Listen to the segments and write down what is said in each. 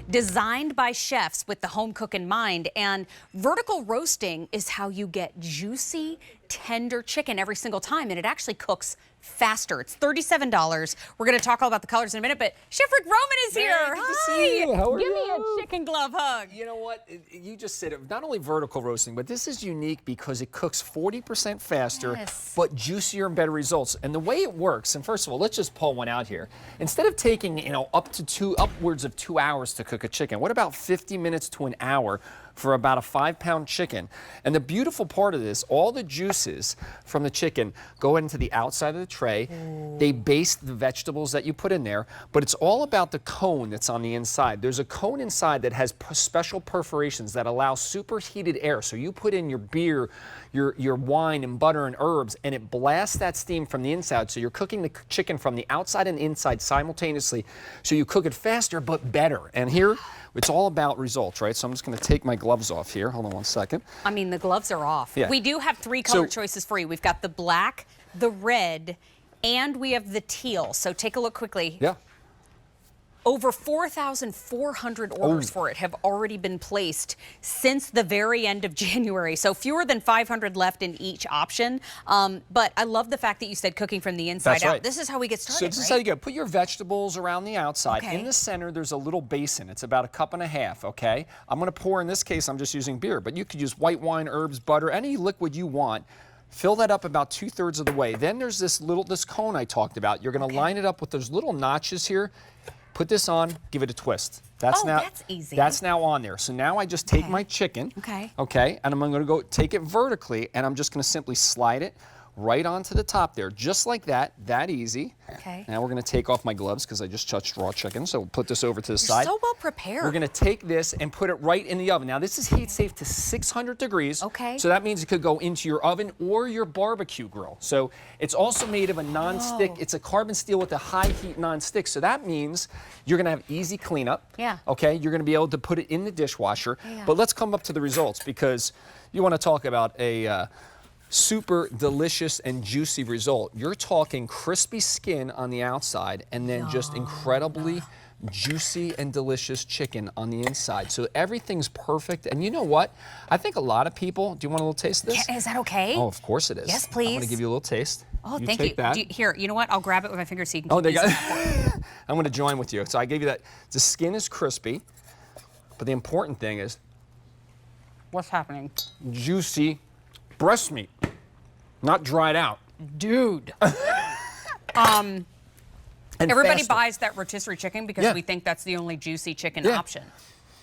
designed by chefs with the home cook in mind. And vertical roasting is how you get juicy, tender chicken every single time, and it actually cooks faster. It's $37. We're going to talk all about the colors in a minute, but Chef Rick Roman is here. Good to see you. How are Give you? me a chicken glove hug. You know what? You just said it. Not only vertical roasting, but this is unique because it cooks 40% faster, but juicier and better results. And the way it works, and first of all, let's just pull one out here. Instead of taking, upwards of 2 hours to cook a chicken, what about 50 minutes to an hour for about a 5-pound chicken? And the beautiful part of this, all the juices from the chicken go into the outside of the tray. Ooh. They baste the vegetables that you put in there, but it's all about the cone that's on the inside. There's a cone inside that has special perforations that allow superheated air. So you put in your beer, your wine and butter and herbs, and it blasts that steam from the inside. So you're cooking the chicken from the outside and inside simultaneously. So you cook it faster, but better. And here, it's all about results, right? So I'm just going to take my gloves off here. Hold on one second. I mean, the gloves are off. Yeah. We do have 3 color choices for you. We've got the black, the red, and we have the teal. So take a look quickly. Yeah. Over 4,400 orders for it have already been placed since the very end of January. So fewer than 500 left in each option. But I love the fact that you said cooking from the inside out. Right. This is how we get started, So this is how you go. Put your vegetables around the outside. Okay. In the center, there's a little basin. It's about 1.5 cups, okay? I'm going to pour, in this case, I'm just using beer, but you could use white wine, herbs, butter, any liquid you want. Fill that up about 2/3 of the way. Then there's this cone I talked about. You're going to line it up with those little notches here. Put this on, give it a twist. That's easy. That's now on there. So now I just take my chicken, okay, and I'm going to go take it vertically, and I'm just going to simply slide it right onto the top there, just like that easy. Okay. Now we're going to take off my gloves because I just touched raw chicken, so we'll put this over to the side. So well prepared. We're going to take this and put it right in the oven. Now this is heat safe to 600 degrees. Okay. So that means it could go into your oven or your barbecue grill. So it's also made of a non-stick. It's a carbon steel with a high heat non-stick. So that means you're going to have easy cleanup. Yeah. Okay. You're going to be able to put it in the dishwasher. Yeah. But let's come up to the results because you want to talk about a super delicious and juicy result. You're talking crispy skin on the outside and then just incredibly juicy and delicious chicken on the inside. So everything's perfect. And you know what? I think a lot of people, do you want a little taste of this? Is that okay? Oh, of course it is. Yes, please. I'm going to give you a little taste. Oh, you thank take you. That. Here, you know what? I'll grab it with my fingers so you can keep they got I'm going to join with you. So I gave you that. The skin is crispy, but the important thing is what's happening? Juicy breast meat, not dried out. Dude. Everybody buys that rotisserie chicken because we think that's the only juicy chicken option.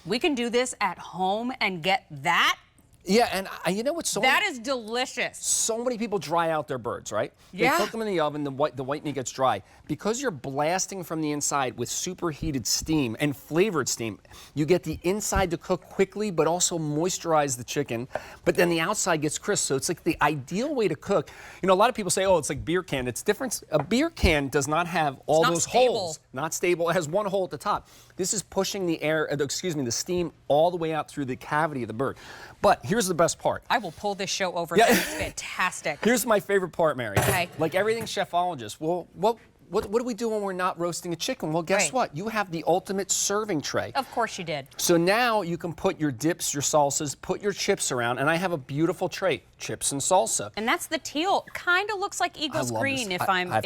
We can do this at home and get that. Yeah, and you know what's that is delicious. So many people dry out their birds, right? Yeah. They cook them in the oven, the white meat gets dry. Because you're blasting from the inside with superheated steam and flavored steam, you get the inside to cook quickly, but also moisturize the chicken. But then the outside gets crisp, so it's like the ideal way to cook. You know, a lot of people say, oh, it's like beer can. It's different. A beer can does not have all those holes. Not stable. It has one hole at the top. This is pushing the air, the steam all the way out through the cavity of the bird. But here's the best part. I will pull this show over. Yeah. It's fantastic. Here's my favorite part, Mary. Okay. Like everything Chefologist, well, what do we do when we're not roasting a chicken? Well, guess what? You have the ultimate serving tray. Of course you did. So now you can put your dips, your salsas, put your chips around, and I have a beautiful tray, chips and salsa. And that's the teal. Kind of looks like Eagles green if I'm I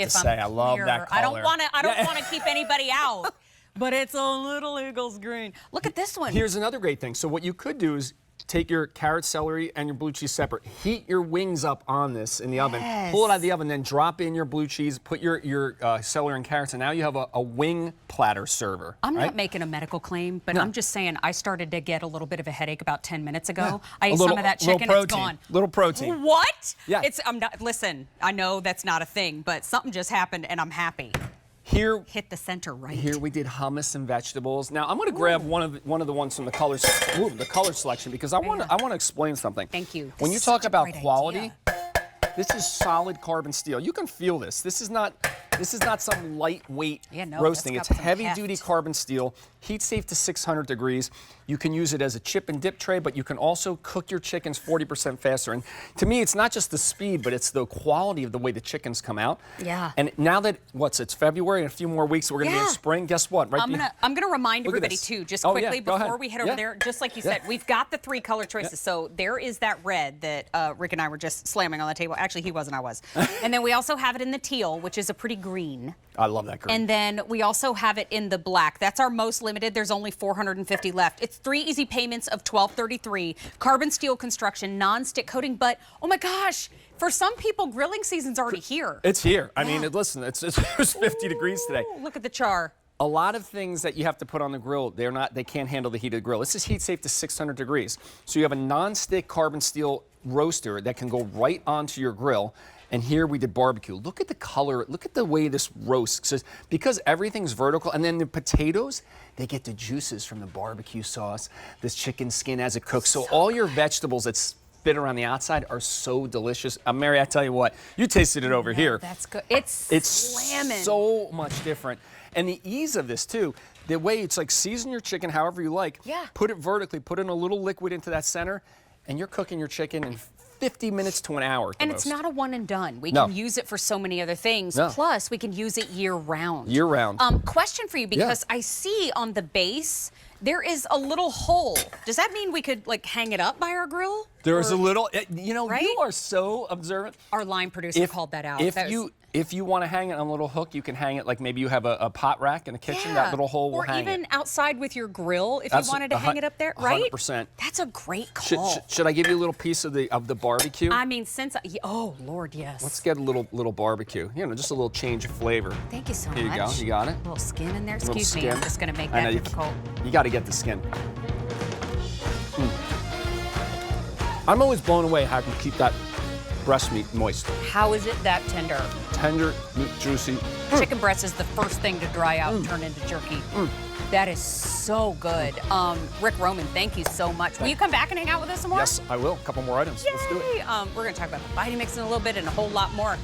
love that color. I don't want to keep anybody out. But it's a little Eagles green. Look at this one. Here's another great thing. So what you could do is take your carrot, celery, and your blue cheese separate. Heat your wings up on this in the oven. Pull it out of the oven, then drop in your blue cheese, put your celery and carrots, and now you have a wing platter server. I'm not making a medical claim, but I'm just saying I started to get a little bit of a headache about 10 minutes ago. I ate some of that chicken, it's gone. Little protein. What? Yeah. Listen, I know that's not a thing, but something just happened and I'm happy. Here, hit the center right. Here we did hummus and vegetables. Now I'm going to grab one of the ones from the color selection because I want to explain something. Thank you. When you talk about quality, this is solid carbon steel. You can feel this. This is not This is not some lightweight Yeah, no, roasting. that's It's got some heavy-duty heft. carbon steel, heat safe to 600 degrees. You can use it as a chip and dip tray, but you can also cook your chickens 40% faster. And to me, it's not just the speed, but it's the quality of the way the chickens come out. Yeah. And now that, it's February, in a few more weeks, we're going to be in spring. Guess what? Right I'm gonna remind Look at everybody this. too, just Oh, quickly yeah, go before ahead. we head over there, just like you said, we've got the 3 color choices. So there is that red that Rick and I were just slamming on the table. Actually, he wasn't, I was. And then we also have it in the teal, which is a pretty green. I love that green. And then we also have it in the black. That's our most limited. There's only 450 left. It's 3 easy payments of $12.33. Carbon steel construction, non-stick coating. But oh my gosh, for some people, grilling season's already here. It's here. I mean, listen, it was 50 degrees today. Look at the char. A lot of things that you have to put on the grill, they can't handle the heat of the grill. This is heat safe to 600 degrees. So you have a non-stick carbon steel roaster that can go right onto your grill. And here we did barbecue. Look at the color, look at the way this roasts. Because everything's vertical, and then the potatoes, they get the juices from the barbecue sauce, this chicken skin as it cooks. So all your vegetables that's fit around the outside are so delicious. Mary, I tell you what, you tasted it over here. That's good. It's slamming. So much different. And the ease of this too, the way it's like season your chicken however you like. Yeah. Put it vertically, put in a little liquid into that center, and you're cooking your chicken in 50 minutes to an hour. And it's not a one and done. We No. can use it for so many other things. No. Plus, we can use it year round. Year round. Question for you, because I see on the base there is a little hole. Does that mean we could like hang it up by our grill? There is a little, Right? you are so observant. Our line producer called that out. If you want to hang it on a little hook, you can hang it like maybe you have a pot rack in the kitchen. That little hole will hang it. Or even outside with your grill if you wanted to hang it up there, right? 100%. That's a great call. Should I give you a little piece of the barbecue? I mean, oh Lord, yes. Let's get a little barbecue. Just a little change of flavor. Thank you so much. Here you go. You got it? A little skin in there. Little Excuse me. skin. I'm just going to make I know that difficult. You got to get the skin. I'm always blown away how I can keep that breast meat moist. How is it that tender? Tender, meat, juicy. Chicken breast is the first thing to dry out and turn into jerky. That is so good. Rick Roman, thank you so much. Will you come back and hang out with us some more? Yes, I will. A couple more items. Yay! Let's do it. We're going to talk about the Vitamix in a little bit and a whole lot more.